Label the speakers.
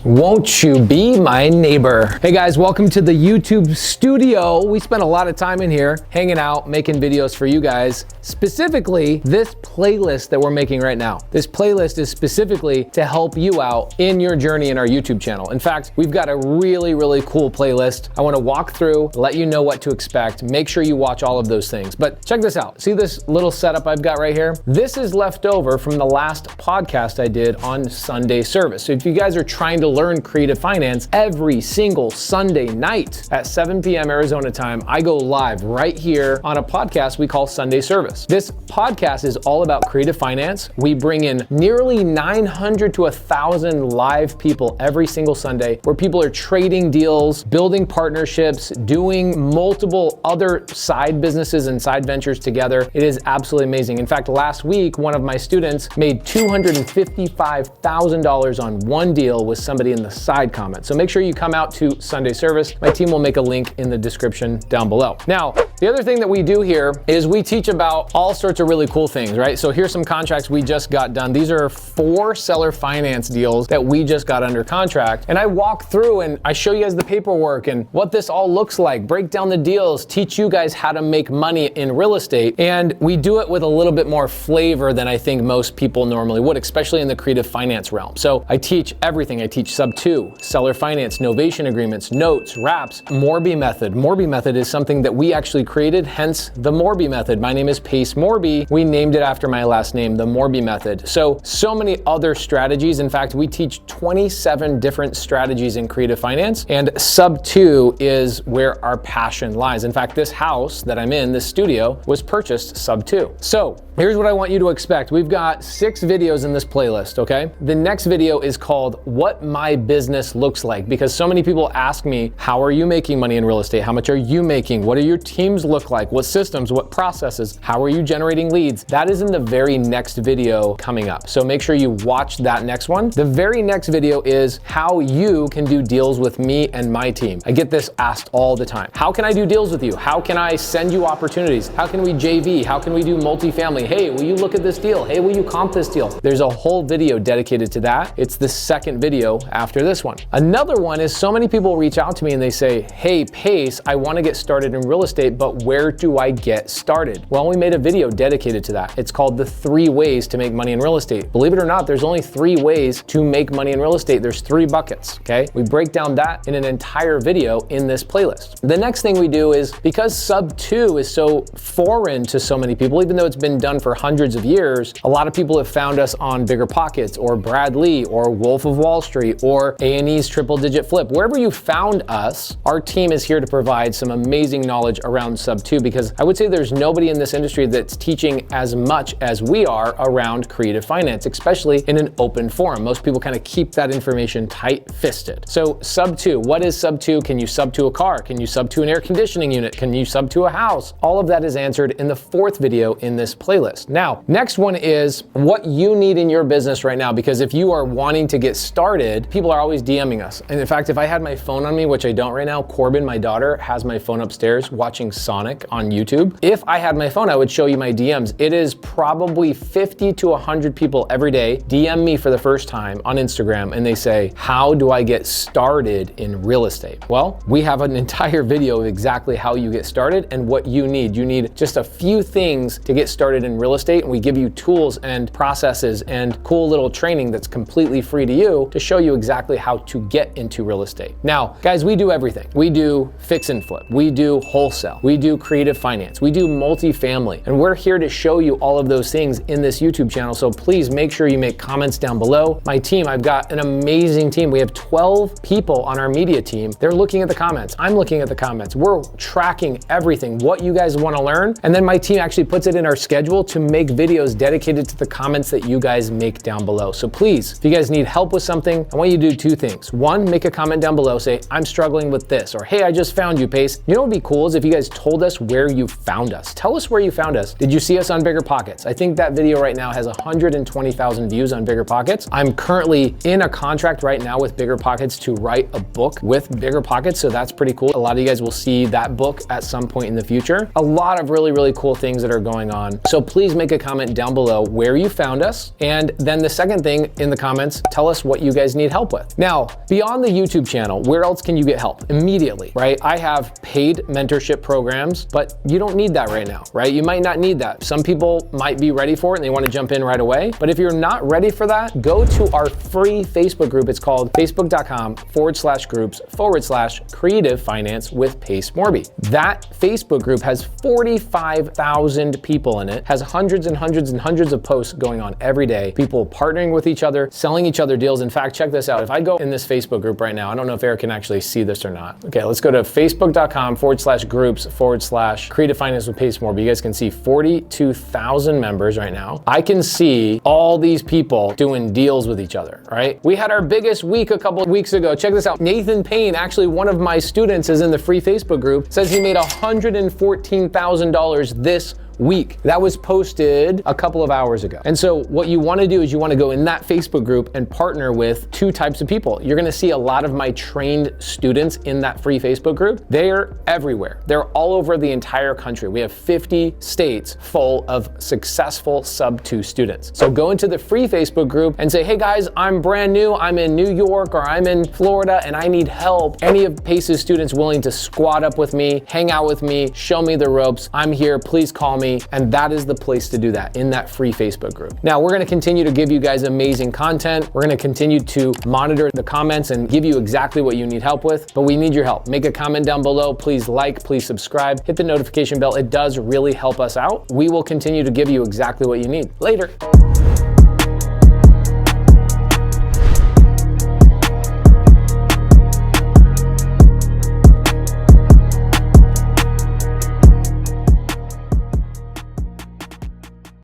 Speaker 1: Won't you be my neighbor? Hey guys, welcome to the YouTube studio. We spent a lot of time in here hanging out, making videos for you guys. Specifically, this playlist that we're making right now. This playlist is specifically to help you out in your journey in our YouTube channel. In fact, we've got a really cool playlist. I wanna walk through, let you know what to expect. Make sure you watch all of those things. But check this out. See this little setup I've got right here? This is left over from the last podcast I did on Sunday service. So if you guys are trying to learn creative finance, every single Sunday night at 7 p.m. Arizona time, I go live right here on a podcast we call Sunday Service. This podcast is all about creative finance. We bring in nearly 900 to 1,000 live people every single Sunday where people are trading deals, building partnerships, doing multiple other side businesses and side ventures together. It is absolutely amazing. In fact, last week, one of my students made $255,000 on one deal with somebody in the side comment. So make sure you come out to Sunday Service. My team will make a link in the description down below. Now, the other thing that we do here is we teach about all sorts of really cool things, right? So here's some contracts we just got done. These are 4 seller finance deals that we just got under contract. And I walk through and I show you guys the paperwork and what this all looks like, break down the deals, teach you guys how to make money in real estate. And we do it with a little bit more flavor than I think most people normally would, especially in the creative finance realm. So I teach everything. I teach SubTo, seller finance, novation agreements, notes, wraps, Morby method. Morby method is something that we actually created, hence the Morby method. My name is Pace Morby. We named it after my last name, the Morby method. So many other strategies. In fact, we teach 27 different strategies in creative finance, and SubTo is where our passion lies. In fact, this house that I'm in, this studio, was purchased SubTo. So here's what I want you to expect. We've got 6 videos in this playlist, okay? The next video is called What My Business Looks Like, because so many people ask me, how are you making money in real estate? How much are you making? What do your teams look like? What systems, what processes? How are you generating leads? That is in the very next video coming up. So make sure you watch that next one. The very next video is how you can do deals with me and my team. I get this asked all the time. How can I do deals with you? How can I send you opportunities? How can we JV? How can we do multifamily? Hey, will you look at this deal? Hey, will you comp this deal? There's a whole video dedicated to that. It's the second video after this one. Another one is so many people reach out to me and they say, hey, Pace, I want to get started in real estate, but where do I get started? Well, we made a video dedicated to that. It's called the 3 ways to make money in real estate. Believe it or not, there's only 3 ways to make money in real estate. There's 3 buckets, okay? We break down that in an entire video in this playlist. The next thing we do is, because SubTo is so foreign to so many people, even though it's been done for hundreds of years, a lot of people have found us on Bigger Pockets or Brad Lee or Wolf of Wall Street or A&E's Triple Digit Flip. Wherever you found us, our team is here to provide some amazing knowledge around SubTo, because I would say there's nobody in this industry that's teaching as much as we are around creative finance, especially in an open forum. Most people kind of keep that information tight-fisted. So SubTo, what is SubTo? Can you SubTo a car? Can you SubTo an air conditioning unit? Can you SubTo a house? All of that is answered in the 4th video in this playlist. Now, next one is what you need in your business right now, because if you are wanting to get started, people are always DMing us. And in fact, if I had my phone on me, which I don't right now, Corbin, my daughter, has my phone upstairs watching Sonic on YouTube. If I had my phone, I would show you my DMs. It is probably 50 to 100 people every day DM me for the first time on Instagram and they say, how do I get started in real estate? Well, we have an entire video of exactly how you get started and what you need. You need just a few things to get started in real estate, and we give you tools and processes and cool little training that's completely free to you to show you exactly how to get into real estate. Now, guys, we do everything. We do fix and flip. We do wholesale. We do creative finance. We do multifamily. And we're here to show you all of those things in this YouTube channel. So please make sure you make comments down below. My team, I've got an amazing team. We have 12 people on our media team. They're looking at the comments. I'm looking at the comments. We're tracking everything, what you guys want to learn. And then my team actually puts it in our schedule to make videos dedicated to the comments that you guys make down below. So please, if you guys need help with something, I want you to do 2 things. 1, make a comment down below, say, I'm struggling with this, or hey, I just found you, Pace. You know what would be cool is if you guys told us where you found us. Tell us where you found us. Did you see us on BiggerPockets? I think that video right now has 120,000 views on BiggerPockets. I'm currently in a contract right now with BiggerPockets to write a book with BiggerPockets, so that's pretty cool. A lot of you guys will see that book at some point in the future. A lot of really, really cool things that are going on. So please make a comment down below where you found us. And then the second thing in the comments, tell us what you guys need help with. Now, beyond the YouTube channel, where else can you get help immediately, right? I have paid mentorship programs, but you don't need that right now, right? You might not need that. Some people might be ready for it and they want to jump in right away. But if you're not ready for that, go to our free Facebook group. It's called facebook.com/groups/creative finance with Pace Morby. That Facebook group has 45,000 people in it, has hundreds and hundreds and hundreds of posts going on every day, people partnering with each other, selling each other deals. In fact, check this out. If I go in this Facebook group right now, I don't know if Eric can actually see this or not. Okay, let's go to facebook.com/groups/creative finance with Pace Morby. You guys can see 42,000 members right now. I can see all these people doing deals with each other, right? We had our biggest week a couple of weeks ago. Check this out. Nathan Payne, actually one of my students, is in the free Facebook group, says he made $114,000 this week. That was posted a couple of hours ago. And so what you want to do is you want to go in that Facebook group and partner with two types of people. You're going to see a lot of my trained students in that free Facebook group. They're everywhere. They're all over the entire country. We have 50 states full of successful SubTo students. So go into the free Facebook group and say, hey guys, I'm brand new. I'm in New York or I'm in Florida and I need help. Any of Pace's students willing to squat up with me, hang out with me, show me the ropes. I'm here. Please call me. And that is the place to do that, in that free Facebook group. Now, we're gonna continue to give you guys amazing content. We're gonna continue to monitor the comments and give you exactly what you need help with, but we need your help. Make a comment down below. Please like, please subscribe, hit the notification bell. It does really help us out. We will continue to give you exactly what you need. Later.